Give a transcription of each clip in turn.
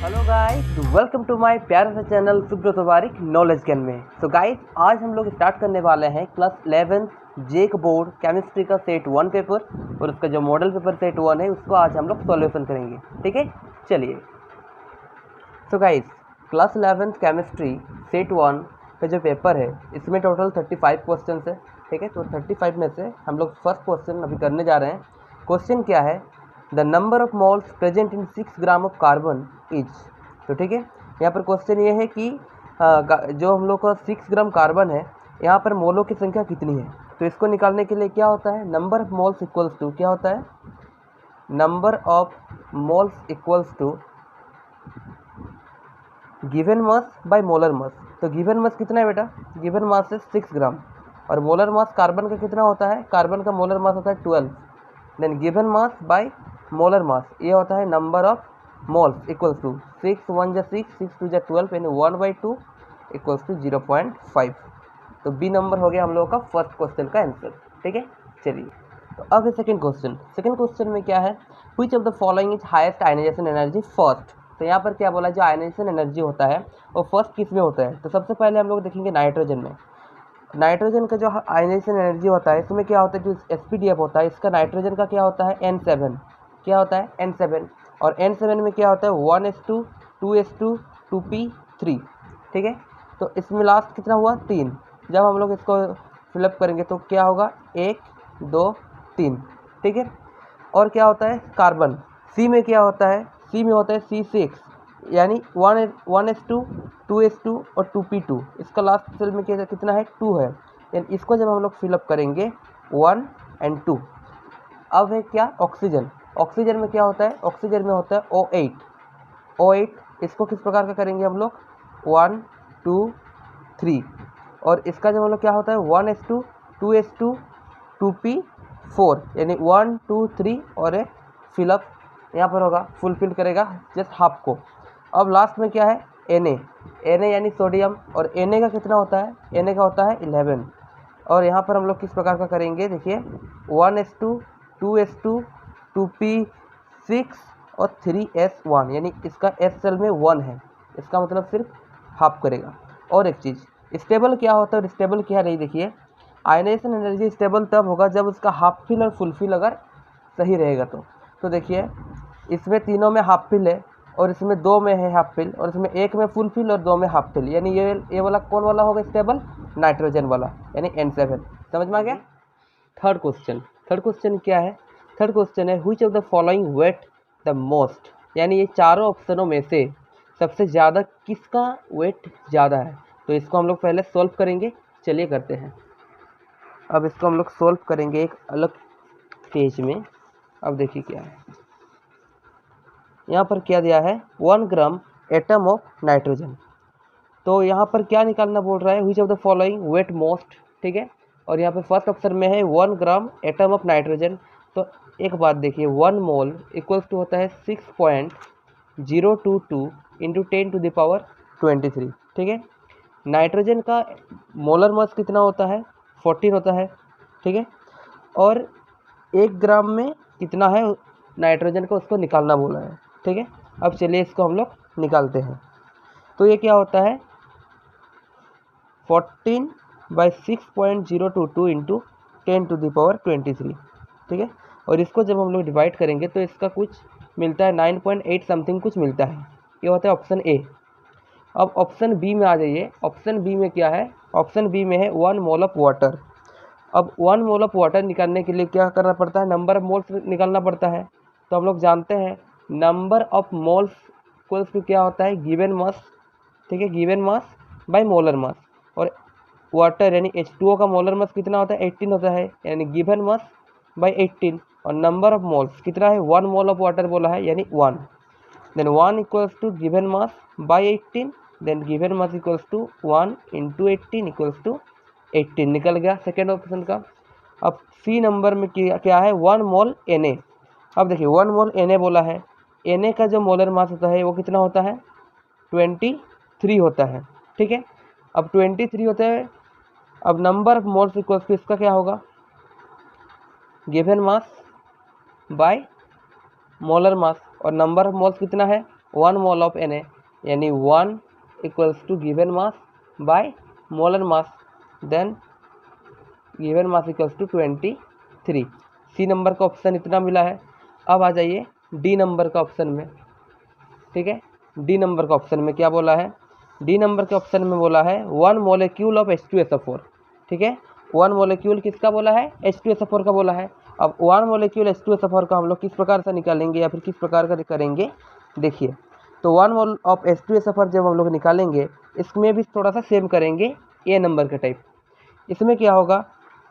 Hello guys, welcome to my प्यारा सा channel Subrat Warik knowledge gain में। सो गाइस, आज हम लोग स्टार्ट करने वाले हैं क्लास 11 जेक बोर्ड केमिस्ट्री का सेट 1 पेपर, और उसका जो मॉडल पेपर सेट 1 है उसको आज हम लोग सॉल्यूशन करेंगे। ठीक है, चलिए। So guys, class 11 chemistry set 1 का जो पेपर है इसमें टोटल 35 क्वेश्चन है। ठीक है, तो 35 में से हम लोग फर्स्ट क्वेश्चन अभी करने जा रहे हैं। क्वेश्चन क्या है? The number of moles present in 6 gram of carbon is. तो ठीक है, यहाँ पर क्वेश्चन ये है कि जो हम लोग का 6 ग्राम कार्बन है, यहाँ पर मोलों की संख्या कितनी है। तो इसको निकालने के लिए क्या होता है, number of moles equals to क्या होता है, number of moles equals to given mass by molar mass. तो गिवन मास कितना है बेटा, गिवन मास है 6 ग्राम, और मोलर मास कार्बन का कितना होता है, कार्बन का मोलर मास होता है 12। Then given mass by molar mass, ये होता है number of moles equals to 6 1 जा 6 6 2 जा 12, यानी 1/2 इक्वल्स टू 0.5। तो बी नंबर हो गया हम लोगों का फर्स्ट क्वेश्चन का आंसर। ठीक है, चलिए। तो अब है सेकंड क्वेश्चन। सेकंड क्वेश्चन में क्या है, which of the following is highest ionization energy first. तो यहाँ पर क्या बोला, जो आयनाइजेशन एनर्जी होता है वो फर्स्ट किस में होता है। तो सबसे पहले हम लोग देखेंगे नाइट्रोजन में। नाइट्रोजन का जो आयनाइजेशन एनर्जी होता है इसमें क्या होता है, जो एसपीडीएफ होता है इसका नाइट्रोजन का क्या होता है, N7। क्या होता है, N7। और N7 में क्या होता है, 1s2 2s2 2p3। ठीक है, तो इसमें लास्ट कितना हुआ, 3। जब हम लोग इसको फिलअप करेंगे तो क्या होगा, 1 2 3। ठीक है, और क्या होता है कार्बन, सी में क्या होता है, सी में होता है C6, यानी 1s2 2s2 और 2p2। इसका लास्ट सेल में क्या कितना है, 2 है। यानी इसको जब हम लोग फिलअप करेंगे 1 और 2। अब है क्या, ऑक्सीजन। ऑक्सीजन में क्या होता है, ऑक्सीजन में होता है O8। इसको किस प्रकार का करेंगे हम लोग, 1 2 3। और इसका जब हम लोग क्या होता है 1s2 2s2 2p4, यानी 1 2 3 और एक फिलअप यहाँ पर होगा, फुलफिल करेगा जस्ट हाफ को। अब लास्ट में क्या है, Na यानी सोडियम, और Na का कितना होता है, Na का होता है 11। और यहाँ पर हम लोग किस प्रकार का करेंगे, देखिए 1s2 2s2 2p6 और 3s1, यानी इसका S सेल में 1 है, इसका मतलब सिर्फ हाफ करेगा। और एक चीज़, स्टेबल क्या होता है और स्टेबल क्या नहीं, देखिए आयनाइजेशन एनर्जी स्टेबल तब होगा जब उसका हाफ फिल और फुल फिल अगर सही रहेगा। तो देखिए इसमें तीनों में हाफ फिल है, और इसमें 2 में है हाफ फिल, और इसमें 1 में फुल फिल और 2 में हाफ फिल, यानी ये वाला कौन वाला होगा स्टेबल, नाइट्रोजन वाला, यानी N7। समझ में आ गया। थर्ड क्वेश्चन क्या है, थर्ड क्वेश्चन है which of the following weight the most. यानी ये चारों ऑप्शनों में से सबसे ज़्यादा किसका वेट ज़्यादा है। तो इसको हम लोग पहले सॉल्व करेंगे, चलिए करते हैं। अब इसको हम लोग सॉल्व करेंगे एक अलग पेज में। अब देखिए क्या है, यहाँ पर क्या दिया है, 1 ग्राम एटम ऑफ नाइट्रोजन। तो यहाँ पर क्या निकालना बोल रहा है, which of the following weight most. ठीक है, और यहाँ पे फर्स्ट ऑप्शन में है 1 ग्राम एटम ऑफ नाइट्रोजन। तो एक बात देखिए, 1 मोल इक्वल्स टू होता है 6.022 इंटू 10⁻23। ठीक है, नाइट्रोजन का मोलर मास कितना होता है, 14 होता है। ठीक है, और 1 ग्राम में कितना है नाइट्रोजन को, उसको निकालना बोला है। ठीक है, अब चलिए इसको हम लोग निकालते हैं। तो ये क्या होता है, 14/6.022 इंटू 10⁻23। ठीक है, और इसको जब हम लोग डिवाइड करेंगे तो इसका कुछ मिलता है 9.8 समथिंग कुछ मिलता है। ये होता है ऑप्शन ए। अब ऑप्शन बी में आ जाइए। ऑप्शन बी में क्या है, ऑप्शन बी में है 1 मोल ऑफ वाटर। अब 1 मोल ऑफ वाटर निकालने के लिए क्या करना पड़ता है, नंबर ऑफ मोल्स निकालना पड़ता है। तो हम लोग जानते हैं number of moles equals to क्या होता है, गिवन मास। ठीक है, given mass by molar mass. और वाटर यानी H2O का मोलर मास कितना होता है, 18 होता है, यानी गिवन मास बाय 18। और नंबर ऑफ मोल्स कितना है, 1 मोल ऑफ वाटर बोला है, यानी 1। Then 1 equals to given mass by 18, then given mass equals to 1 into 18 equals to 18। निकल गया सेकेंड ऑप्शन का। अब सी नंबर में क्या है, 1 मोल Na। अब देखिए 1 मोल Na बोला है, Na का जो मोलर मास होता है वो कितना होता है, 23 होता है। ठीक है, अब 23 होता है। अब number of moles equals to इसका क्या होगा, given mass by molar mass, और नंबर ऑफ मोल्स कितना है 1 मोल ऑफ Na यानी 1 equals to given mass by molar mass, then given mass equals to 23। C number का ऑप्शन इतना मिला है। अब आ जाइए डी नंबर का ऑप्शन में, ठीक है। डी नंबर का ऑप्शन में क्या बोला है, डी नंबर के ऑप्शन में बोला है 1 मोलिक्यूल ऑफ H2SO4, ठीक है। 1 मोलिक्यूल किसका बोला है, H2SO4 का बोला है। अब 1 मोलिक्यूल H2SO4 का हम लोग किस प्रकार से निकालेंगे या फिर किस प्रकार का करेंगे, देखिए। तो 1 मोल ऑफ H2SO4 जब हम लोग निकालेंगे, इसमें भी थोड़ा सा सेम करेंगे ए नंबर के टाइप। इसमें क्या होगा,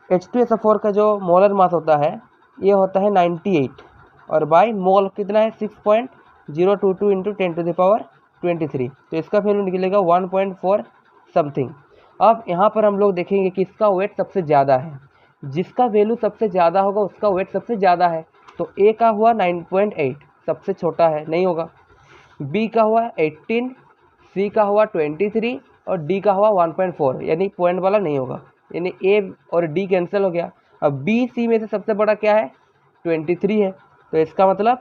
H2SO4 का जो मोलर मास होता है ये होता है 98 और बाय मोल कितना है 6.022 इंटू 10⁻23, तो इसका वैल्यू निकलेगा 1.4 समथिंग। अब यहाँ पर हम लोग देखेंगे कि इसका वेट सबसे ज़्यादा है, जिसका वैल्यू सबसे ज़्यादा होगा उसका वेट सबसे ज़्यादा है। तो ए का हुआ 9.8 सबसे छोटा है, नहीं होगा। बी का हुआ 18, सी का हुआ 23 और डी का हुआ 1.4 यानी पॉइंट वाला नहीं होगा, यानी ए और डी कैंसिल हो गया। अब बी सी में से सबसे बड़ा क्या है, 23 है, तो इसका मतलब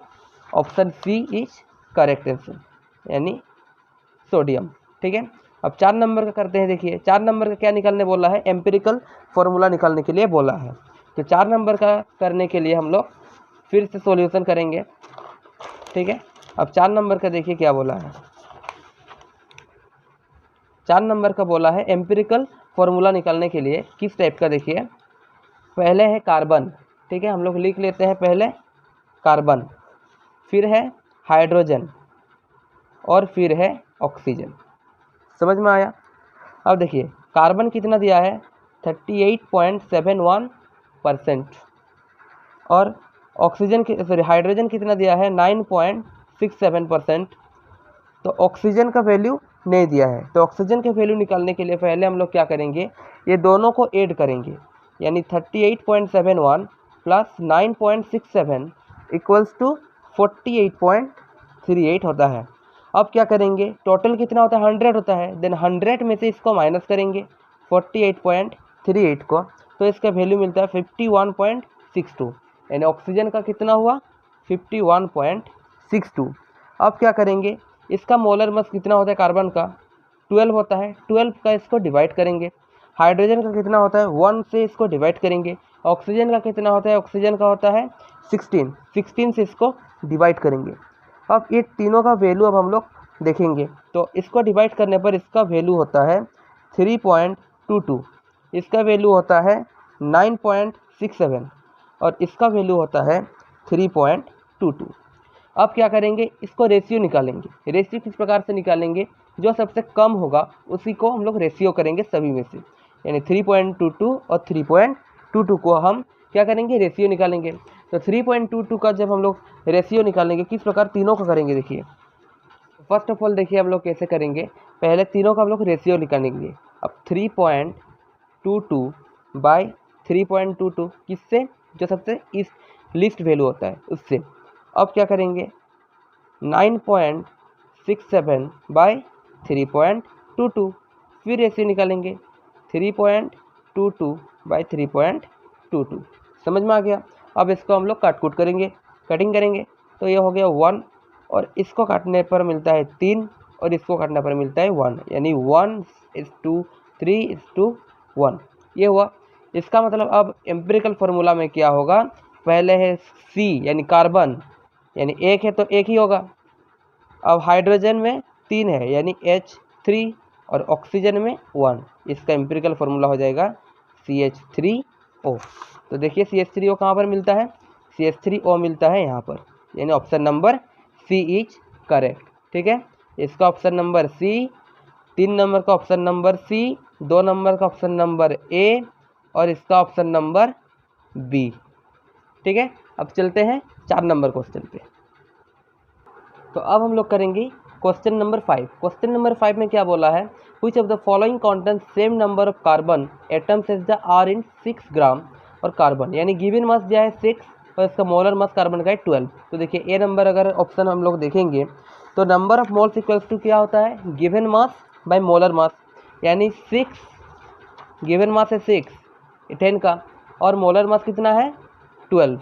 option C is correct answer, यानी सोडियम, ठीक है। अब 4 नंबर का करते हैं। देखिए 4 नंबर का क्या निकालने बोला है, एम्पिरिकल फॉर्मूला निकालने के लिए बोला है। तो 4 नंबर का करने के लिए हम लोग फिर से सॉल्यूशन करेंगे, ठीक है। अब 4 नंबर का देखिए क्या बोला है, 4 नंबर का बोला है एम्पिरिकल फॉर्मूला निकालने के लिए किस टाइप का, देखिए। पहले है कार्बन, ठीक है, हम लोग लिख लेते हैं पहले कार्बन, फिर है हाइड्रोजन और फिर है ऑक्सीजन। समझ में आया। अब देखिए कार्बन कितना दिया है 38.71% और ऑक्सीजन सॉरी हाइड्रोजन कितना दिया है 9.67%। तो ऑक्सीजन का वैल्यू नहीं दिया है, तो ऑक्सीजन के वैल्यू निकालने के लिए पहले हम लोग क्या करेंगे, ये दोनों को ऐड करेंगे, यानी 38.71 प्लस 9.67 इक्वल्स टू 48.38 होता है। अब क्या करेंगे, टोटल कितना होता है 100 होता है, देन 100 में से इसको माइनस करेंगे 48.38 को, तो इसका वैल्यू मिलता है 51.62, यानी ऑक्सीजन का कितना हुआ 51.62। अब क्या करेंगे, इसका मोलर मास कितना होता है कार्बन का 12 होता है, 12 का इसको डिवाइड करेंगे। हाइड्रोजन का कितना होता है 1 से इसको डिवाइड करेंगे। ऑक्सीजन का कितना होता है, ऑक्सीजन का होता है 16 से इसको डिवाइड करेंगे। अब ये तीनों का वैल्यू अब हम लोग देखेंगे, तो इसको डिवाइड करने पर इसका वैल्यू होता है 3.22, इसका वैल्यू होता है 9.67 और इसका वैल्यू होता है 3.22। अब क्या करेंगे, इसको रेशियो निकालेंगे। रेशियो किस प्रकार से निकालेंगे, जो सबसे कम होगा उसी को हम लोग रेशियो करेंगे सभी में से, यानी 3.22 और 3.22 को हम क्या करेंगे, रेशियो निकालेंगे। तो 3.22 का जब हम लोग रेशियो निकालेंगे किस प्रकार तीनों का करेंगे, देखिए। फर्स्ट ऑफ ऑल देखिए हम लोग कैसे करेंगे, पहले तीनों का हम लोग रेशियो निकालेंगे। अब 3.22 बाई 3.22 किससे, जो सबसे इस लिस्ट वैल्यू होता है उससे। अब क्या करेंगे 9.67 बाई 3.22, फिर रेशियो निकालेंगे 3.22 बाई 3.22। समझ में आ गया। अब इसको हम लोग काट कूट करेंगे, कटिंग करेंगे, तो ये हो गया 1 और इसको काटने पर मिलता है 3 और इसको काटने पर मिलता है 1, यानी 1:3:1 ये हुआ। इसका मतलब अब एम्पिरिकल फार्मूला में क्या होगा, पहले है सी यानी कार्बन, यानी एक है तो एक ही होगा। अब हाइड्रोजन में 3 है यानी H3 और ऑक्सीजन में 1, इसका एम्पिरिकल फार्मूला हो जाएगा CH3O। तो देखिए CH3O कहाँ पर मिलता है, CH3O मिलता है यहाँ पर, यानी option number C is correct, ठीक है। इसका ऑप्शन नंबर सी, 3 नंबर का ऑप्शन नंबर सी, 2 नंबर का ऑप्शन नंबर ए और इसका ऑप्शन नंबर बी, ठीक है। अब चलते हैं 4 नंबर क्वेश्चन पे। तो अब हम लोग करेंगे क्वेश्चन नंबर 5। क्वेश्चन नंबर 5 में क्या बोला है, which of the following contains same number of carbon atoms as the are in 6 gram और कार्बन, यानी गिवन मास दिया है 6 और इसका मोलर मास कार्बन का है 12। तो देखिए ए नंबर अगर ऑप्शन हम लोग देखेंगे तो number of moles equals to क्या होता है, given mass by molar mass, यानी 6 गिवन मास है 6 10 का और मोलर मास कितना है 12,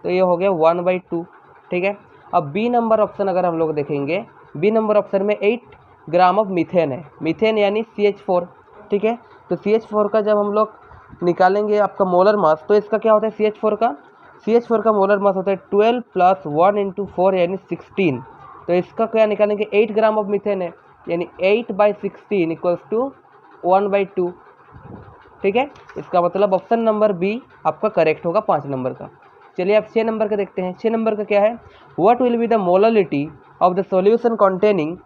तो ये हो गया 1/2, ठीक है। अब बी नंबर ऑप्शन अगर हम लोग देखेंगे, बी नंबर ऑप्शन में 8 ग्राम ऑफ मीथेन है, मीथेन यानी CH4, ठीक है। तो CH4 का जब हम लोग निकालेंगे आपका मोलर मास, तो इसका क्या होता है CH4 का मोलर मास होता है 12 + 1 × 4 यानी 16। तो इसका क्या निकालेंगे, 8 ग्राम ऑफ मीथेन है यानी 8/16 = 1/2, ठीक है। इसका मतलब ऑप्शन नंबर बी आपका करेक्ट होगा 5 नंबर का। चलिए अब 6 नंबर का देखते हैं। 6 नंबर का क्या है, what will be the molarity of the solution containing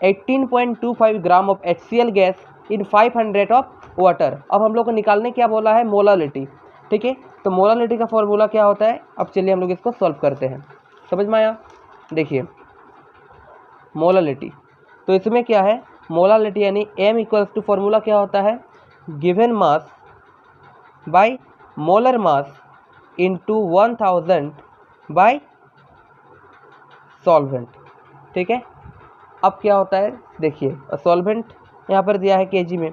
18.25 gram of HCl gas in 500 of water. अब हम लोग को निकालने क्या बोला है, मोलरिटी, ठीक है। तो मोलरिटी का फॉर्मूला क्या होता है, अब चलिए हम लोग इसको सॉल्व करते हैं। समझ में आया, देखिए मोलरिटी, तो इसमें क्या है मोलरिटी यानी M = फॉर्मूला क्या होता है, given mass by molar mass into 1000 bye solvent, ठीक है। अब क्या होता है देखिए, सॉल्वेंट यहाँ पर दिया है केजी में,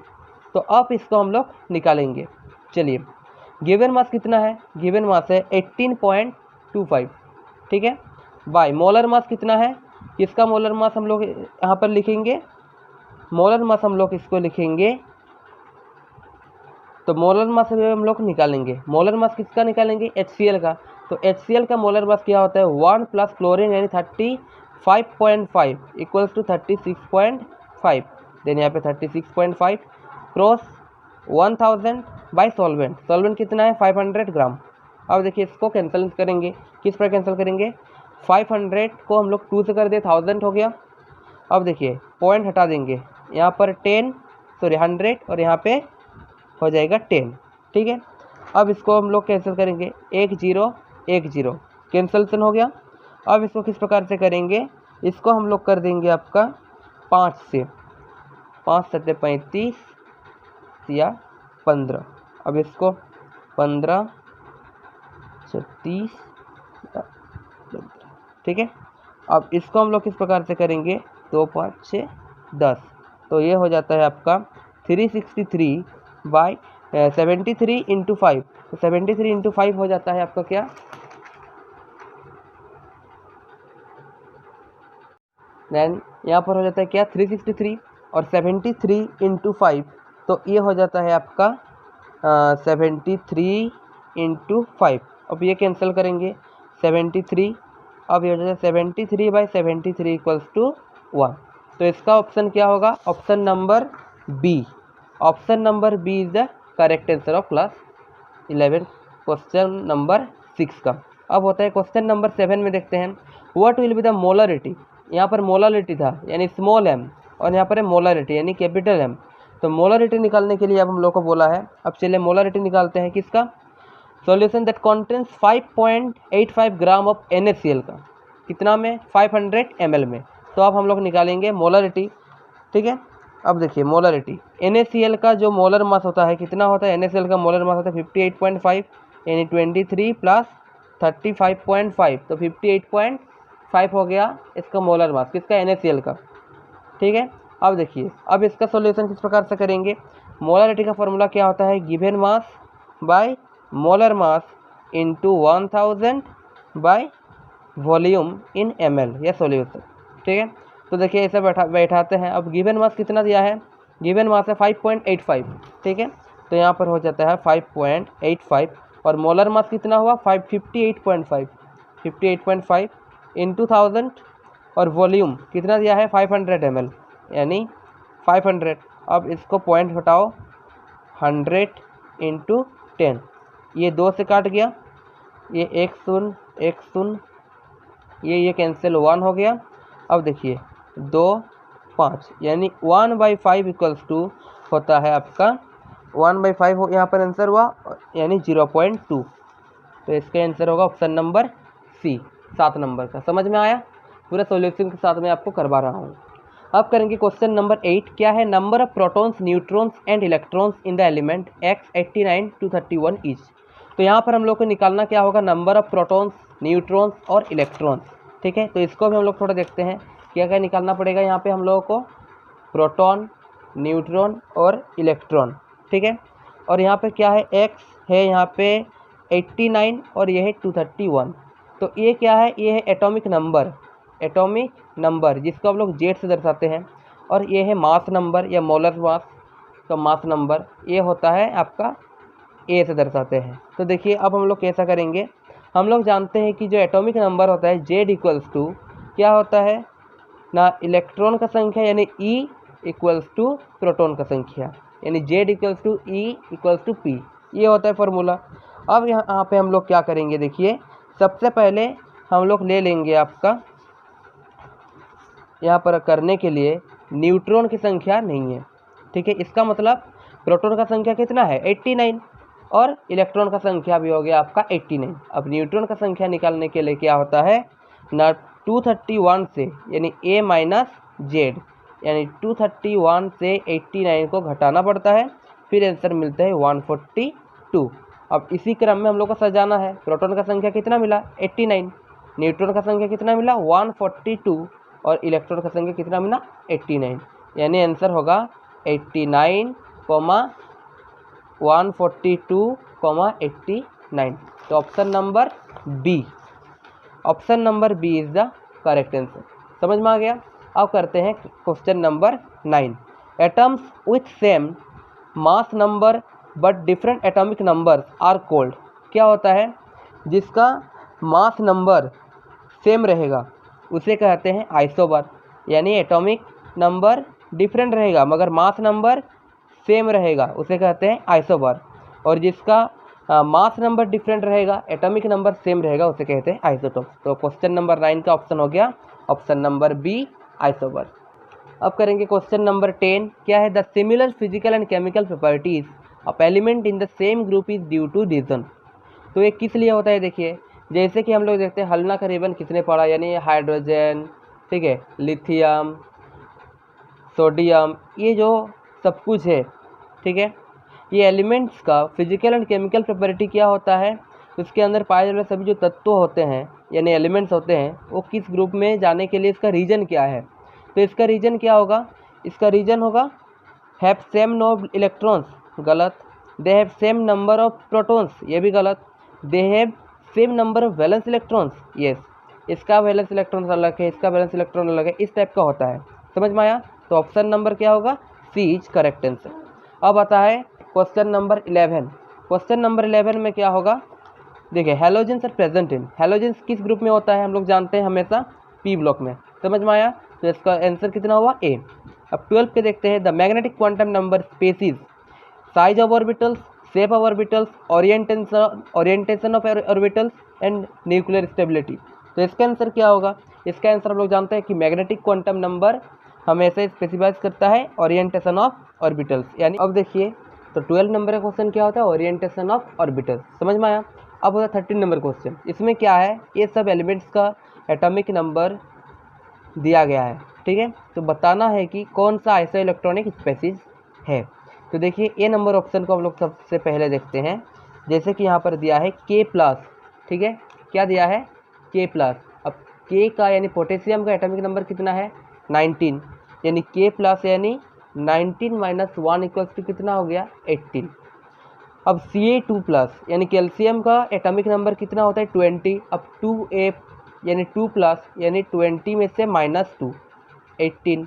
तो अब इसको हम लोग निकालेंगे। चलिए गिवन मास कितना है, गिवन मास है 18.25, ठीक है, बाय मोलर मास कितना है, इसका मोलर मास हम लोग यहाँ पर लिखेंगे, मोलर मास हम लोग इसको लिखेंगे, तो मोलर मास हम लोग निकालेंगे। मोलर मास किसका निकालेंगे, HCl का। तो HCl का मोलर मास क्या होता है 1 + क्लोरीन यानी 35.5 = 36.5, देन यहाँ पे 36.5 क्रॉस 1000 बाय सॉल्वेंट, सॉल्वेंट कितना है 500 ग्राम। अब देखिए इसको कैंसिल करेंगे, किस पर कैंसिल करेंगे, 500 को हम लोग 2 से कर दिए 1000 हो गया। अब देखिए पॉइंट हटा देंगे, यहाँ पर 100 और यहाँ पे हो जाएगा 10, ठीक है। अब इसको हम लोग कैंसिल करेंगे, 1 0 1 0 कैंसिलेशन हो गया। अब इसको किस प्रकार से करेंगे, इसको हम लोग कर देंगे आपका 5 से, 5 × 7 = 35 या 15। अब इसको 15 36 ठीक है। अब इसको हम लोग किस प्रकार से करेंगे, 2 5 6 10, तो ये हो जाता है आपका 363 बाय 73 × 5, तो 73 × 5 हो जाता है आपका क्या, देन यहाँ पर हो जाता है क्या 363 और 73 × 5, तो ये हो जाता है आपका 73 × 5। अब ये कैंसिल करेंगे 73, अब ये हो जाता है 73/73 = 1। तो इसका ऑप्शन क्या होगा, option number B, option number B is the correct answer of class 11 question number 6 का। अब होता है क्वेश्चन नंबर 7 में देखते हैं, what will be the molarity, यहाँ पर मोलरिटी था यानी स्मॉल m और यहाँ पर है मोलरिटी यानी कैपिटल M। तो मोलरिटी निकालने के लिए अब हम लोग को बोला है, अब चलिए मोलरिटी निकालते हैं किसका, solution that contains 5.85 gram of NaCl का, कितना में 500 ml में। तो अब हम लोग निकालेंगे मोलरिटी, ठीक है। अब देखिए मोलरिटी NaCl का जो मोलर मास होता है कितना होता है, NaCl का मोलर मास होता है 58.5 यानी 23 + 35.5, तो 58.5 हो गया इसका मोलर मास किसका, NaCl का, ठीक है। अब देखिए अब इसका सॉल्यूशन किस प्रकार से करेंगे, मोलरिटी का फॉर्मूला क्या होता है, given mass by molar mass into 1000 by volume in ml या सॉल्यूशन, ठीक है। तो देखिए ऐसे बैठाते हैं। अब गिवन मास कितना दिया है, गिवन मास है 5.85, ठीक है। तो यहाँ पर हो जाता है 5.85 और मोलर मास कितना हुआ 58.5 इंटू 1000 और वॉल्यूम कितना दिया है 500 ml यानी 500। अब इसको पॉइंट हटाओ, 100 × 10, ये 2 से काट गया, ये 1 0 1 0, ये कैंसिल 1 हो गया। अब देखिए 2 5 यानी 1/5 = होता है आपका 1/5 यहाँ पर आंसर हुआ यानी 0.2। तो इसका आंसर होगा ऑप्शन नंबर सी, 7 नंबर का। समझ में आया, पूरा सॉल्यूशन के साथ मैं आपको करवा रहा हूँ। अब करेंगे क्वेश्चन नंबर 8, क्या है, number of protons neutrons and electrons in the element X89 to 31 each. तो यहाँ पर हम लोग को निकालना क्या होगा, नंबर ऑफ प्रोटॉन्स, न्यूट्रॉन्स और इलेक्ट्रॉन्स, ठीक है। तो इसको भी हम लोग थोड़ा देखते हैं क्या क्या निकालना पड़ेगा यहाँ पे हम लोगों को, प्रोटॉन, न्यूट्रॉन और इलेक्ट्रॉन, ठीक है। और यहाँ पे क्या है, X है यहाँ पे 89 और ये है 231, तो ये क्या है, ये है एटॉमिक नंबर जिसको हम लोग जेड से दर्शाते हैं, और ये है मास नंबर या मोलर मास का मास नंबर, ये होता है आपका ए से दर्शाते हैं। तो देखिए अब हम लोग कैसा करेंगे, हम लोग जानते हैं कि जो एटॉमिक नंबर होता है जेड इक्वल्स टू क्या होता है ना, इलेक्ट्रॉन का संख्या यानी ई इक्वल्स टू प्रोटॉन का संख्या, यानी Z equals to E equals to P, ये होता है फॉर्मूला। अब यहाँ पे हम लोग क्या करेंगे, देखिए सबसे पहले हम लोग ले लेंगे आपका यहाँ पर करने के लिए न्यूट्रॉन की संख्या नहीं है, ठीक है। इसका मतलब प्रोटॉन का संख्या कितना है 89, और इलेक्ट्रॉन का संख्या भी हो गया आपका 89। अब न्यूट्रॉन का संख्या निकालने के लिए क्या होता है ना, 231 से यानी ए माइनस जेड, यानी 231 से 89 को घटाना पड़ता है, फिर आंसर मिलता है 142। अब इसी क्रम में हम लोग को सजाना है, प्रोटॉन का संख्या कितना मिला 89, न्यूट्रॉन का संख्या कितना मिला 142, और इलेक्ट्रॉन का संख्या कितना मिला 89, यानी आंसर होगा 89, 142, 89। तो option number B is the correct answer. समझ में आ गया। अब करते हैं question number 9। Atoms with same mass number but different atomic numbers are called. क्या होता है, जिसका मास नंबर सेम रहेगा उसे कहते हैं आइसोबर, यानी एटॉमिक नंबर डिफरेंट रहेगा मगर मास नंबर सेम रहेगा उसे कहते हैं आइसोबर, और जिसका मास नंबर डिफरेंट रहेगा एटॉमिक नंबर सेम रहेगा उसे कहते हैं आइसोटोप। तो क्वेश्चन नंबर 9 का ऑप्शन हो गया ऑप्शन नंबर बी आइसोबर। अब करेंगे क्वेश्चन नंबर 10। क्या है, the similar physical and chemical properties of element in the same group is due to division. तो ये किस लिए होता है, देखिए जैसे कि हम लोग देखते हैं हल्ना का रिबन किसने पढ़ा, यानी हाइड्रोजन, ठीक है, लिथियम, सोडियम, ये जो सब कुछ है, ठीक है, ये एलिमेंट्स का फिजिकल एंड केमिकल प्रॉपर्टी क्या होता है, उसके अंदर पाए जाने वाले सभी जो तत्व होते हैं यानी एलिमेंट्स होते हैं वो किस ग्रुप में जाने के लिए इसका रीजन क्या है। तो इसका रीजन क्या होगा, इसका रीजन होगा हैव सेम नंबर इलेक्ट्रॉन्स, गलत। They have same number of protons, ये भी गलत। They have same number of valence electrons, yes, इसका वैलेंस इलेक्ट्रॉन अलग है, इसका वैलेंस इलेक्ट्रॉन अलग है, इस टाइप का होता है। समझ में आया। तो ऑप्शन नंबर क्या होगा, सी इज करेक्ट आंसर। अब आता है क्वेश्चन नंबर 11। क्वेश्चन नंबर 11 में क्या होगा, देखिए halogens are present in, halogens किस ग्रुप में होता है, हम लोग जानते हैं हमेशा पी ब्लॉक में। समझ में आया। तो इसका आंसर कितना हुआ ए। अब 12 पे देखते हैं, the magnetic quantum number specifies size of orbitals, shape of orbitals, orientation of orbitals and nuclear stability. तो इसका आंसर क्या होगा, इसका आंसर हम लोग जानते हैं कि मैग्नेटिक क्वांटम नंबर हमेशा स्पेसिफाइज करता है ओरिएंटेशन ऑफ ऑर्बिटल्स, यानी अब देखिए तो 12 नंबर का क्वेश्चन क्या होता है, ओरिएंटेशन ऑफ ऑर्बिटल्स। समझ में आया। अब होता है 13 नंबर क्वेश्चन। इसमें क्या है, ये सब एलिमेंट्स का एटॉमिक नंबर दिया गया है, ठीक है, तो बताना है कि कौन सा आइसो इलेक्ट्रॉनिक स्पेसीज है। तो देखिए ए नंबर ऑप्शन को हम लोग सबसे पहले देखते हैं। जैसे कि यहाँ पर दिया है K+, ठीक है, क्या दिया है K+। अब K का यानी पोटेशियम का एटॉमिक नंबर कितना है 19, यानी K+ यानी 19 - 1 इक्वल्स टू कितना हो गया 18। अब Ca2+ यानी कैल्शियम का एटॉमिक नंबर कितना होता है 20। अब 2A यानी 2+ यानी 20 में से -2 18।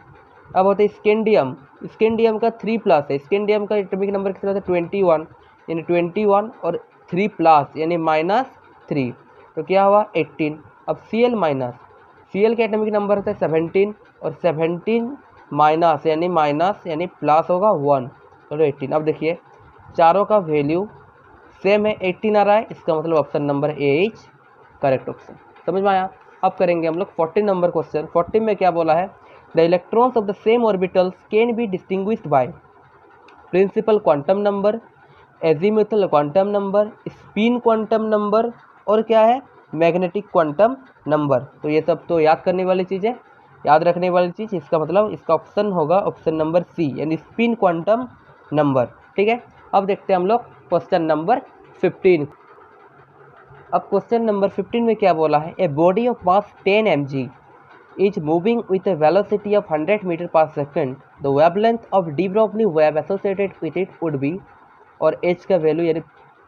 अब होता है स्कैंडियम, स्कैंडियम का 3+ है, स्कैंडियम का एटॉमिक नंबर कितना होता है 21, यानी 21 और 3+ यानी -3, तो क्या हुआ 18। अब Cl- का एटॉमिक नंबर होता है 17 और 17 माइनस यानी प्लस होगा 1 और 18। अब देखिए चारों का वैल्यू सेम है, 18 आ रहा है, इसका मतलब option number A is correct option. समझ में आया। अब करेंगे हम लोग 14 नंबर क्वेश्चन। 14 में क्या बोला है, the electrons of the same orbitals can be distinguished by principal quantum number, azimuthal quantum number, spin quantum number और क्या है मैग्नेटिक क्वांटम नंबर। तो ये सब तो याद करने वाली चीज़ है, याद रखने वाली चीज़। इसका मतलब इसका ऑप्शन होगा ऑप्शन नंबर सी यानी स्पिन क्वांटम नंबर, ठीक है। अब देखते हैं हम लोग क्वेश्चन नंबर 15। अब क्वेश्चन नंबर 15 में क्या बोला है, a body of mass 10 mg is moving with a velocity of 100 metre per second, the wavelength of de Broglie wave associated with it would be, और एच का वैल्यू यानी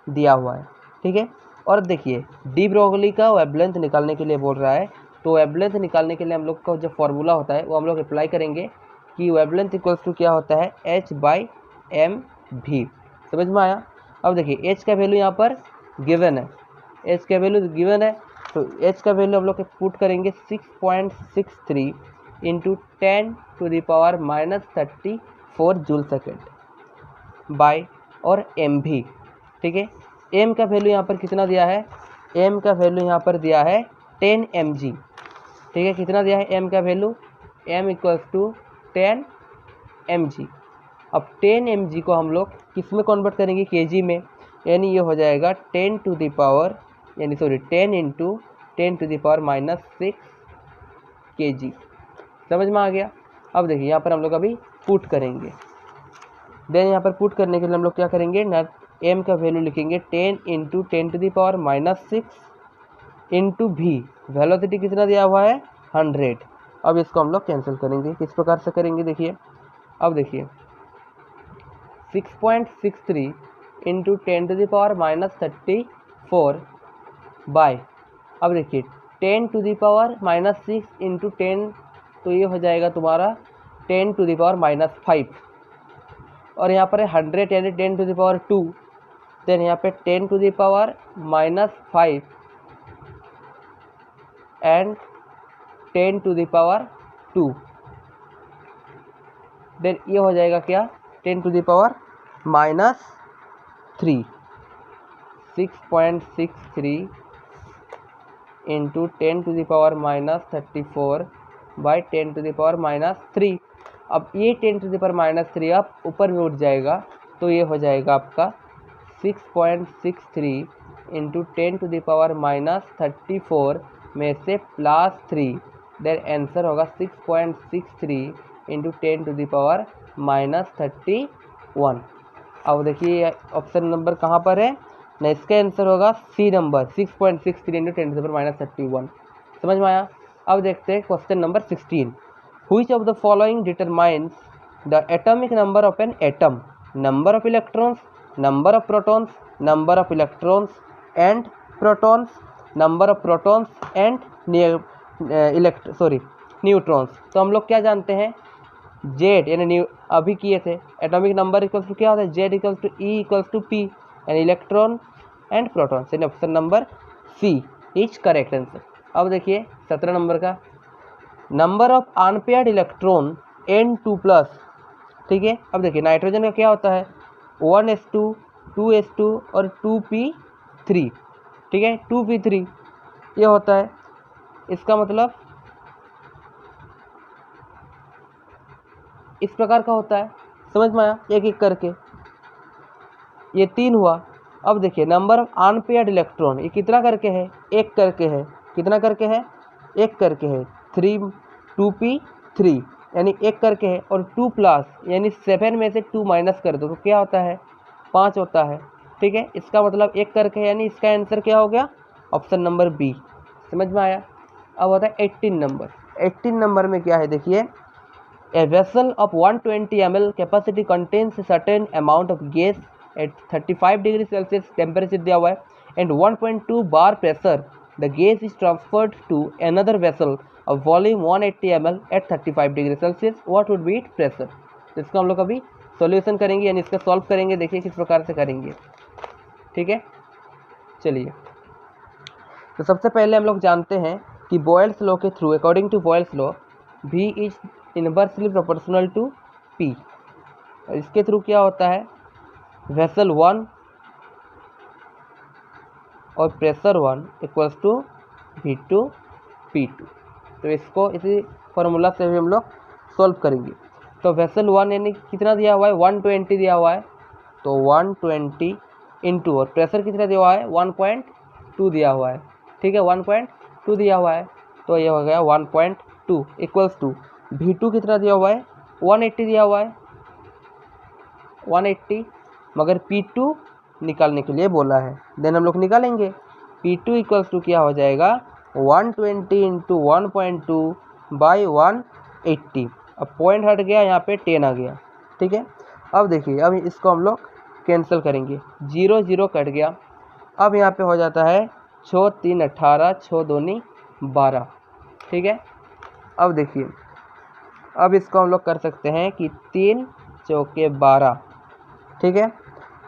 दिया हुआ है, ठीक है। और देखिए डी ब्रोगली का वेवलेंथ निकालने के लिए बोल रहा है, तो वेवलेंथ निकालने के लिए हम लोग का जो फॉर्मूला होता है वो हम लोग अप्लाई करेंगे कि वेवलेंथ इक्वल्स टू क्या होता है h/mv। समझ में आया। अब देखिए h का वैल्यू यहाँ पर गिवन है, h का वैल्यू गिवन है, तो h का वैल्यू हम लोग पुट करेंगे 6.63 इंटू 10⁻34 जूल सेकेंड बाय और mv। ठीक है, m का वैल्यू यहाँ पर कितना दिया है, m का वैल्यू यहाँ पर दिया है 10 mg। ठीक है, कितना दिया है m का वैल्यू, m इक्वल्स टू 10 mg। अब 10 mg को हम लोग किस में कन्वर्ट करेंगे, kg में, यानी ये हो जाएगा 10 to the power 10 into 10 to the power -6 kg। समझ में आ गया। अब देखिए यहाँ पर हम लोग अभी पुट करेंगे, देन यहाँ पर पुट करने के लिए हम लोग क्या करेंगे ना, m का वैल्यू लिखेंगे 10 into 10 to the power -6 into v, velocity कितना दिया हुआ है 100। अब इसको हम लोग कैंसिल करेंगे, किस प्रकार से करेंगे देखिए। अब देखिए 6.63 into 10 to the power -34 by, अब देखिए 10 टू द पावर -6 इंटू 10, तो ये हो जाएगा तुम्हारा 10 टू द पावर -5, और यहाँ पर है 100 यानी 10 टू द पावर 2, देन यहाँ पे 10 to the power -5 and 10 to the power 2, then ये हो जाएगा क्या 10 to the power -3, 6.63 into 10 to the power -34 by 10 to the power -3। अब ये 10 टू द पावर -3 आप ऊपर में उठ जाएगा, तो ये हो जाएगा आपका 6.63 इंटू 10 टू द पावर -34 में से +3, देन आंसर होगा 6.63 इंटू 10 टू द पावर -31। अब देखिए ऑप्शन नंबर कहाँ पर है ना, इसका आंसर होगा C number 6.63 into 10 to the power -31। समझ में आया। अब देखते हैं question number 16। Which of the following determines the atomic number of an atom, number of electrons, number of protons, number of electrons and protons, number of protons and neutrons. तो हम लोग क्या जानते हैं, जेड यानी अभी किए थे, एटॉमिक नंबर इक्वल्स टू क्या होता है, Z equals to E equals to P, यानी इलेक्ट्रॉन एंड प्रोटॉन। यानी option number C is correct answer. अब देखिए 17 नंबर का, number of unpaired electron N2+। ठीक है, अब देखिए नाइट्रोजन का क्या होता है 1s2 2s2 और 2p3। ठीक है, 2p3 ये होता है, इसका मतलब इस प्रकार का होता है। समझ में आया, एक एक करके ये 3 हुआ। अब देखिए नंबर ऑफ अनपेयर्ड इलेक्ट्रॉन ये कितना करके है, एक करके है, कितना करके है, एक करके है, 2p3 यानी एक करके है, और 2+ यानी 7 में से 2 माइनस कर दो तो क्या होता है 5 होता है। ठीक है, इसका मतलब एक करके है, यानी इसका आंसर क्या हो गया ऑप्शन नंबर बी। समझ में आया। अब होता है 18 नंबर। 18 नंबर में क्या है देखिए, A vessel of 120 ml capacity contains a certain amount of gas at 35 degrees Celsius temperature दिया हुआ है and 1.2 bar pressure. The gas is transferred to another vessel of volume 180 ml at 35 degrees Celsius. What would be its pressure? तो इसका हम लोग अभी solution करेंगे, यानी इसका सॉल्व करेंगे। देखिए किस प्रकार से करेंगे। ठीक है, चलिए तो सबसे पहले हम लोग जानते हैं कि बॉयल्स लॉ के through, according to Boyle's law, V is inversely proportional to P। इसके थ्रू क्या होता है, वेसल 1 और pressure 1 equals to V2 P2। तो इसको इसी फार्मूला से भी हम लोग सॉल्व करेंगे। तो वेसल 1 यानी कितना दिया हुआ है 120 दिया हुआ है, तो 120 इंटू, और प्रेशर कितना दिया हुआ है 1.2 दिया हुआ है। ठीक है, 1.2 दिया हुआ है, तो ये हो गया 1.2 इक्वल्स टू V2 कितना दिया हुआ है 180 दिया हुआ है 180, मगर P2 निकालने के लिए बोला है। देन हम लोग निकालेंगे। P2 इक्वल्स टू क्या हो जाएगा 120 इंटू 1.2 बाई 180। अब पॉइंट हट गया, यहाँ पे 10 आ गया। ठीक है, अब देखिए अब इसको हम लोग कैंसिल करेंगे, 0 0 कट गया। अब यहाँ पे हो जाता है 6 3 18, 6 दूनी 12, ठीक है। अब देखिए, अब इसको हम लोग कर सकते हैं कि 3 चौके 12, ठीक है।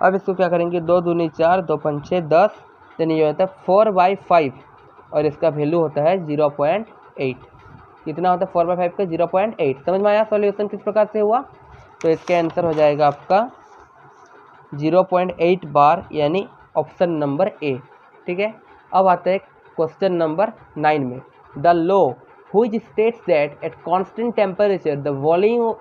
अब इसको क्या करेंगे, 2 दूनी 4, 2 पंच 6 10, देन ये होता है 4/5 और इसका वैल्यू होता है 0.8। कितना होता है 4/5 का 0.8। समझ में आया सॉल्यूशन किस प्रकार से हुआ? तो इसका आंसर हो जाएगा आपका 0.8 बार, यानी ऑप्शन नंबर ए, ठीक है। अब आता है क्वेश्चन नंबर 9 में, the law which states that at constant temperature the volume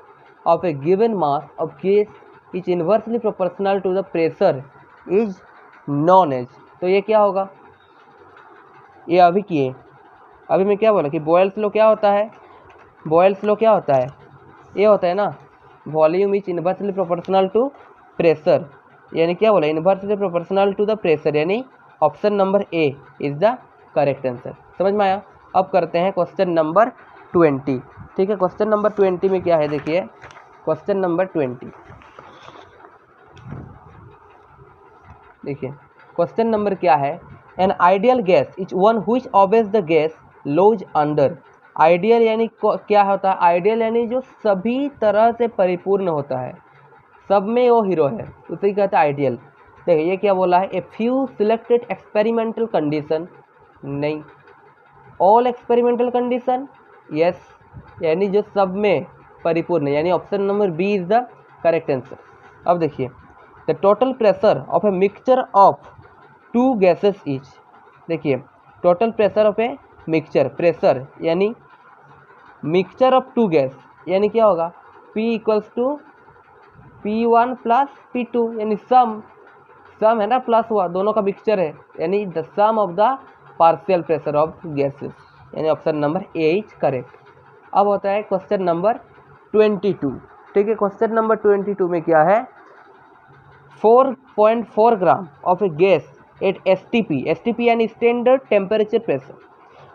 of a given mass of gas is inversely proportional to the pressure is known as. तो ये क्या होगा? ये अभी किए, अभी मैं क्या बोला कि बॉयल्स लॉ क्या होता है? बॉयल्स लॉ क्या होता है? ये होता है ना, volume is inversely proportional to pressure, यानी क्या बोला, inversely proportional to the pressure, यानी option number A is the correct answer. समझ में आया? अब करते हैं क्वेश्चन नंबर 20, ठीक है। क्वेश्चन नंबर 20 में क्या है, देखिए क्वेश्चन नंबर 20, देखिए क्वेश्चन नंबर क्या है, an ideal gas is one which obvious the gas laws under. Ideal यानी क्या होता है? आइडियल यानी जो सभी तरह से परिपूर्ण होता है, सब में वो हीरो है, उसे ही कहता है आइडियल। देखिए ये क्या बोला है, a few selected experimental condition, नहीं, ऑल एक्सपेरिमेंटल कंडीशन, यस, यानी जो सब में परिपूर्ण है, यानी option number B is the correct answer. अब देखिए, the total pressure of a mixture of 2 gases is, देखिए total pressure of a mixture, pressure यानी मिक्सचर ऑफ 2 गैस, यानी क्या होगा, P equals to P1 plus P2, यानी सम है ना, प्लस हुआ, दोनों का मिक्सचर है, यानी the sum of the partial pressure of gases, यानी option number A is correct. अब होता है क्वेश्चन नंबर 22, ठीक है। क्वेश्चन नंबर 22 में क्या है, 4.4 gram of A gas at STP यानी standard temperature pressure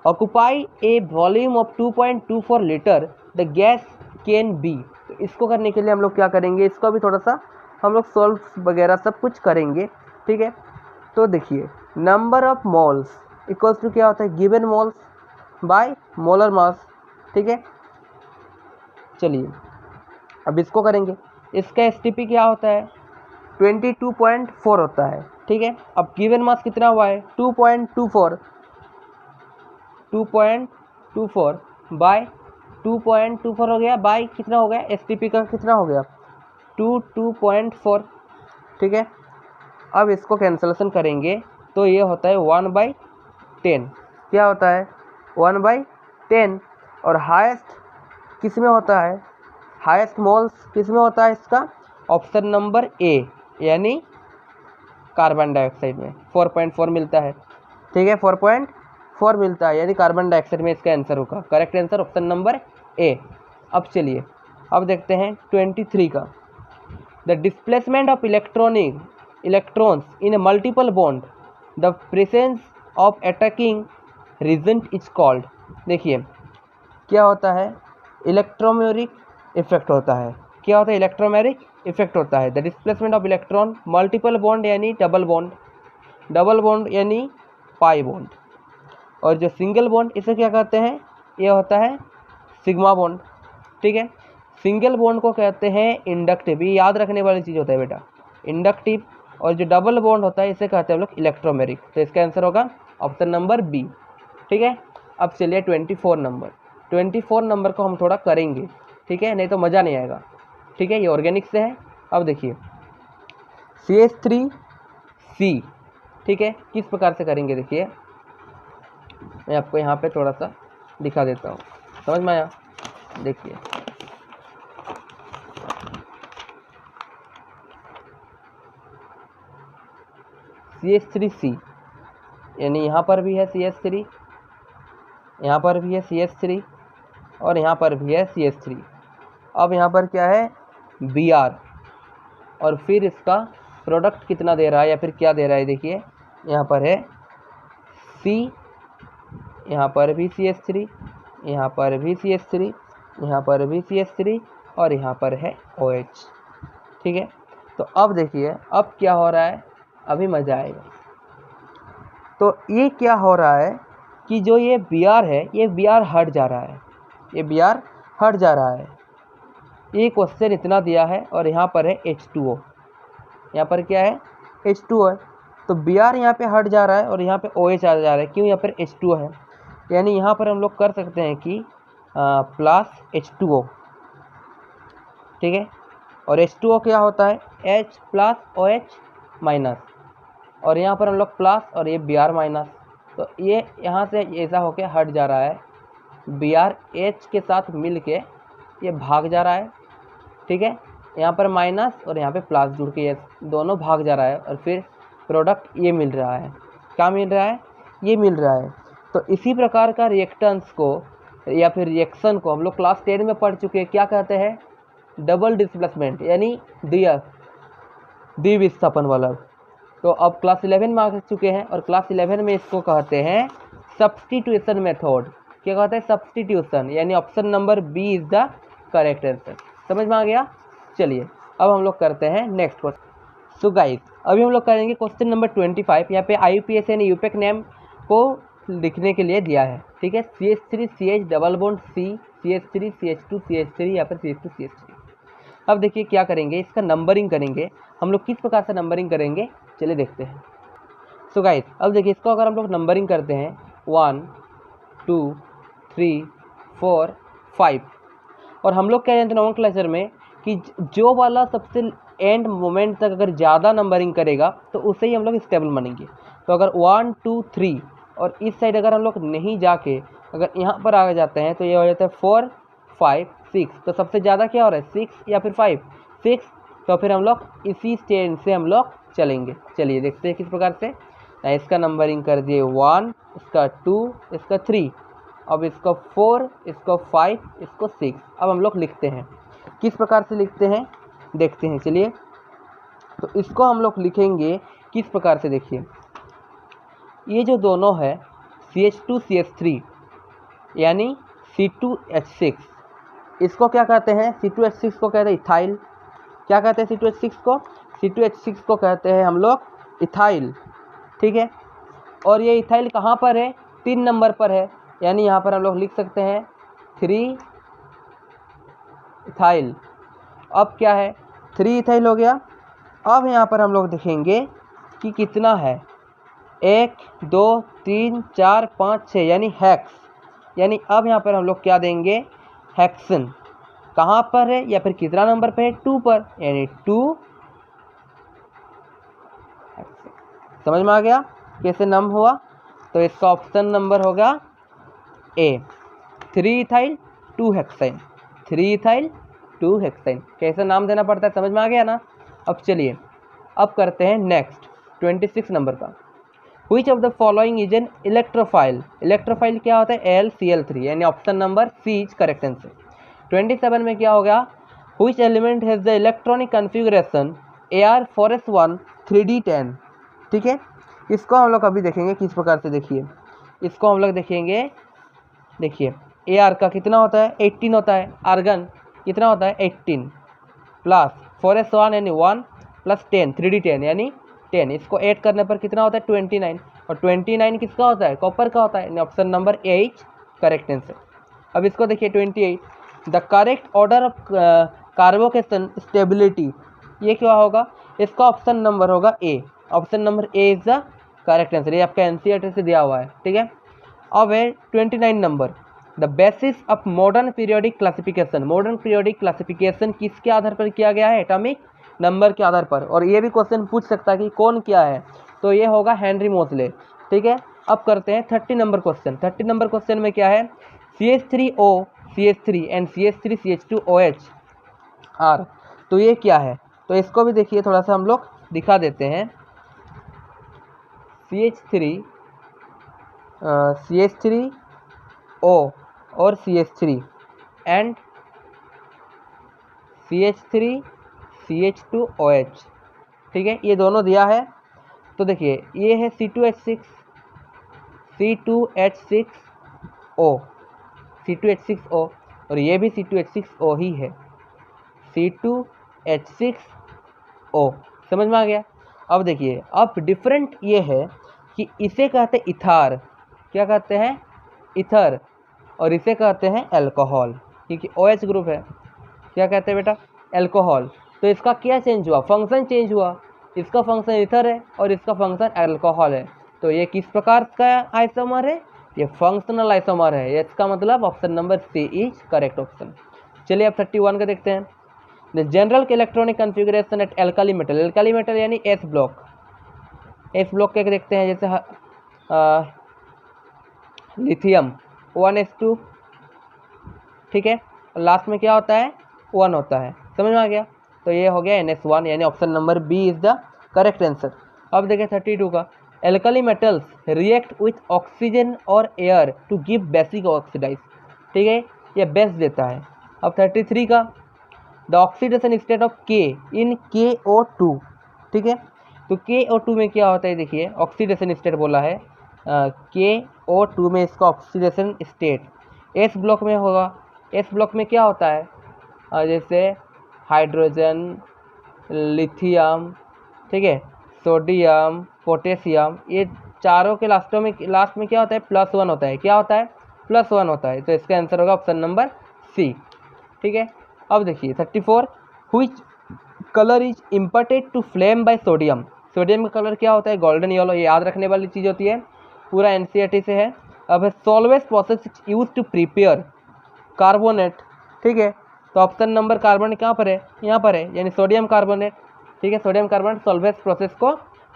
occupy A volume of 2.24 litre, the gas can be. तो इसको करने के लिए हम लोग क्या करेंगे, इसको भी थोड़ा सा हम लोग सॉल्व वगैरह सब कुछ करेंगे, ठीक है। तो देखिए, number of moles equals to क्या होता है, given moles by molar mass, ठीक है। चलिए अब इसको करेंगे, इसका STP क्या होता है, 22.4 होता है, ठीक है। अब गिवन मास कितना हुआ है, 2.24 बाय 2.24 हो गया, बाय कितना हो गया, STP का कितना हो गया, 2.4, ठीक है। अब इसको कैंसलेशन करेंगे तो ये होता है 1/10, क्या होता है 1/10, और हाईएस्ट किस में होता है, हाईएस्ट मोल्स किस में होता है इसका, ऑप्शन नंबर ए, यानी कार्बन डाइऑक्साइड में 4.4 मिलता है, ठीक है, 4.4 मिलता है, यानी कार्बन डाइऑक्साइड में इसका आंसर होगा, करेक्ट आंसर ऑप्शन नंबर ए। अब चलिए अब देखते हैं 23 का, the displacement of electrons in A multiple bond, the presence of attacking result is called. देखिए क्या होता है, इलेक्ट्रोमेरिक इफेक्ट होता है, क्या होता है, इलेक्ट्रोमेरिक इफेक्ट होता है। The displacement of electron, multiple bond यानी डबल बॉन्ड यानी पाई बॉन्ड, और जो सिंगल बॉन्ड इसे क्या कहते हैं, ये होता है सिग्मा बॉन्ड, ठीक है। सिंगल बॉन्ड को कहते हैं इंडक्टिव, ये याद रखने वाली चीज़ होता है बेटा, इंडक्टिव, और जो डबल बॉन्ड होता है इसे कहते हैं हम लोग इलेक्ट्रोमेरिक। तो इसका आंसर होगा ऑप्शन नंबर बी, ठीक है। अब चलिए 24 नंबर को हम थोड़ा करेंगे, ठीक है, नहीं तो मज़ा नहीं आएगा, ठीक है। ये ऑर्गेनिक से है। अब देखिए CH3C, ठीक है, किस प्रकार से करेंगे, देखिए मैं आपको यहाँ पे थोड़ा सा दिखा देता हूँ, समझ में आया, देखिए CH3C, यानी यहाँ पर भी है CH3, यहाँ पर भी है CH3, और यहाँ पर भी है CH3। अब यहाँ पर क्या है Br, और फिर इसका प्रोडक्ट कितना दे रहा है या फिर क्या दे रहा है, देखिए यहाँ पर है C, यहाँ पर भी CH3, यहाँ पर भी CH3, यहाँ पर भी CH3, और यहाँ पर है OH, ठीक है। तो अब देखिए अब क्या हो रहा है, अभी मज़ा आएगा, तो ये क्या हो रहा है कि जो ये Br है ये Br हट जा रहा है, ये Br हट जा रहा है। ये क्वेश्चन इतना दिया है और यहाँ पर है H2O, यहाँ पर क्या है H2O है, तो Br यहाँ पे हट जा रहा है और यहाँ पे OH आ जा रहा है। क्यों? यहाँ पर H2O है, यानी यहाँ पर हम लोग कर सकते हैं कि प्लस H2O, ठीक है। और H2O क्या होता है H प्लस OH माइनस, और यहाँ पर हम लोग प्लस और ये Br माइनस, तो ये यहाँ से ऐसा होके हट जा रहा है, Br H के साथ मिल के ये भाग जा रहा है, ठीक है। यहाँ पर माइनस और यहाँ पे प्लस जुड़ के ये दोनों भाग जा रहा है और फिर प्रोडक्ट ये मिल रहा है। क्या मिल रहा है? ये मिल रहा है। तो इसी प्रकार का रिएक्टेंस को या फिर रिएक्शन को हम लोग क्लास 10 में पढ़ चुके हैं, क्या कहते हैं? डबल डिस्प्लेसमेंट, यानी द्विविस्थापन वाला। तो अब क्लास 11 में आ चुके हैं और क्लास 11 में इसको कहते हैं सब्स्टिट्यूशन मेथड। क्या कहते हैं? सब्स्टिट्यूशन, यानी option number B is the correct answer. समझ में आ गया? चलिए अब हम लोग करते हैं नेक्स्ट क्वेश्चन। सो गाइस अभी हम लोग करेंगे क्वेश्चन नंबर 25। यहाँ पे IUPAC ने यूपेक नेम को लिखने के लिए दिया है, ठीक है। CH3 CH double bond C, CH3 CH2 CH3 या फिर CH2 CH3। अब देखिए क्या करेंगे, इसका नंबरिंग करेंगे हम लोग। किस प्रकार से नंबरिंग करेंगे चलिए देखते हैं। सो गाइस अब देखिए इसको अगर हम लोग नंबरिंग करते हैं 1 2 3 4 5, और हम लोग क्या जानते हैं नोमेनक्लेचर में कि जो वाला सबसे एंड मोमेंट तक अगर ज़्यादा नंबरिंग करेगा तो उससे ही हम लोग स्टेबल बनेंगे। तो अगर 1 2 3 और इस साइड अगर हम लोग नहीं जाके अगर यहाँ पर आ जाते हैं तो ये हो जाता है 4 5 6। तो सबसे ज़्यादा क्या हो रहा है 6 या फिर 5 6, तो फिर हम लोग इसी स्टैंड से हम लोग चलेंगे। चलिए देखते हैं किस प्रकार से। इसका नंबरिंग कर दिए 1, इसका 2, इसका 3, अब इसको 4, इसको 5, इसको 6। अब हम लोग लिखते हैं, किस प्रकार से लिखते हैं देखते हैं। चलिए तो इसको हम लोग लिखेंगे किस प्रकार से, देखिए ये जो दोनों है CH2 CH3 यानी C2H6, इसको क्या कहते हैं? C2H6 को कहते हैं इथाइल। क्या कहते हैं C2H6 को? C2H6 को कहते हैं हम लोग इथाइल, ठीक है। और ये इथाइल कहाँ पर है? 3 नंबर पर है, यानी यहाँ पर हम लोग लिख सकते हैं 3 इथाइल। अब क्या है 3 इथाइल हो गया। अब यहाँ पर हम लोग देखेंगे कि कितना है 1 2 3 4 5 6, यानी हेक्स। यानी अब यहाँ पर हम लोग क्या देंगे हेक्सन। कहाँ पर है या फिर कितना नंबर पर है? 2 पर, यानी 2। समझ में आ गया कैसे नाम हुआ? तो इसका ऑप्शन नंबर होगा A, 3 ethyl 2 hexyne. 3 ethyl 2 hexyne, कैसे नाम देना पड़ता है समझ में आ गया ना। अब चलिए अब करते हैं नेक्स्ट 26 नंबर का। Which of the following is an electrophile? Electrophile क्या होता है? AlCl3, यानी option number C is correct answer. 27 में क्या होगा? Which element has the electronic configuration Ar4s1 3d10? ठीक है, इसको हम लोग अभी देखेंगे किस प्रकार से। देखिए इसको हम लोग देखेंगे, देखिए Ar का कितना होता है? 18 होता है। आर्गन कितना होता है? 18 प्लस 4s1 यानी 1 प्लस 10 3d10 यानी 10, इसको ऐड करने पर कितना होता है? 29। और 29 किसका होता है? कॉपर का होता है, option number A is correct answer. अब इसको देखिए 28, the correct order of carbocation stability, ये क्या होगा? इसका ऑप्शन नंबर होगा A, option number A is the correct answer. ये आपका एनसीईआरटी से दिया हुआ है, ठीक है। अब है 29 number, the basis of modern periodic classification. Modern periodic classification किसके आधार पर किया गया है? एटॉमिक नंबर के आधार पर। और ये भी क्वेश्चन पूछ सकता है कि कौन क्या है, तो ये होगा हेनरी मोसले, ठीक है। अब करते हैं 30 नंबर क्वेश्चन। 30 नंबर क्वेश्चन में क्या है? CH3O CH3 and CH3 CH2OH R, तो ये क्या है? तो इसको भी देखिए थोड़ा सा हम लोग दिखा देते हैं। CH3O और CH3 एंड CH3 CH2OH, ठीक है, ये दोनों दिया है। तो देखिए ये है C2H6O और ये भी C2H6O ही है, C2H6O। समझ में आ गया? अब देखिए अब डिफरेंट ये है कि इसे कहते हैं इथार, क्या कहते हैं, इथर, और इसे कहते हैं अल्कोहल, क्योंकि OH ग्रुप है। क्या कहते हैं बेटा, अल्कोहल। तो इसका क्या चेंज हुआ, फंक्शन चेंज हुआ, इसका फंक्शन इथर है और इसका फंक्शन अल्कोहल है। तो ये किस प्रकार का आइसोमर है, ये फंक्शनल आइसोमर है। इसका मतलब option number C is correct option. चलिए अब 31 का देखते हैं। The general electronic configuration at alkali metal, alkali metal यानी एस ब्लॉक, एस ब्लॉक क्या देखते हैं, जैसे लिथियम 1s2, ठीक है, लास्ट में क्या होता है, 1 होता है, समझ में आ गया। तो ये हो गया NS1, यानी option number B is the correct answer. अब देखिए 32 का, alkali metals react with oxygen और air to give basic oxidise, ठीक है, ये बेस देता है। अब 33 का, द ऑक्सीडेशन स्टेट ऑफ के इन KO2, ठीक है, तो KO2 में क्या होता है, देखिए ऑक्सीडेशन स्टेट बोला है, KO2 में इसका ऑक्सीडेशन स्टेट एस ब्लॉक में होगा। एस ब्लॉक में क्या होता है, जैसे हाइड्रोजन, लिथियम, ठीक है, सोडियम, पोटेशियम, ये चारों के लास्ट में क्या होता है, +1 होता है, क्या होता है, +1 होता है। तो इसका आंसर होगा ऑप्शन नंबर सी, ठीक है। अब देखिए 34, which colour is imparted to flame by sodium, sodium का कलर क्या होता है, गोल्डन येलो, ये याद रखने वाली चीज़ होती है, पूरा NCERT से है। अब Solvay's process use to prepare carbonate, ठीक है, तो ऑप्शन नंबर कार्बोनेट कहाँ पर है, यहाँ पर है, यानी सोडियम कार्बोनेट, ठीक है, सोडियम कार्बोनेट सॉल्वेज प्रोसेस को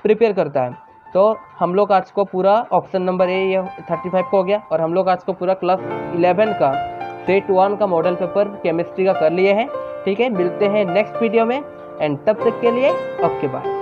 प्रिपेयर करता है। तो हम लोग आज को पूरा ऑप्शन नंबर ए ये 35 को हो गया, और हम लोग आज को पूरा क्लास 11 का सेट 1 का मॉडल पेपर केमिस्ट्री का कर लिए हैं, ठीक है। मिलते हैं नेक्स्ट वीडियो में, एंड तब तक के लिए ओके बाय।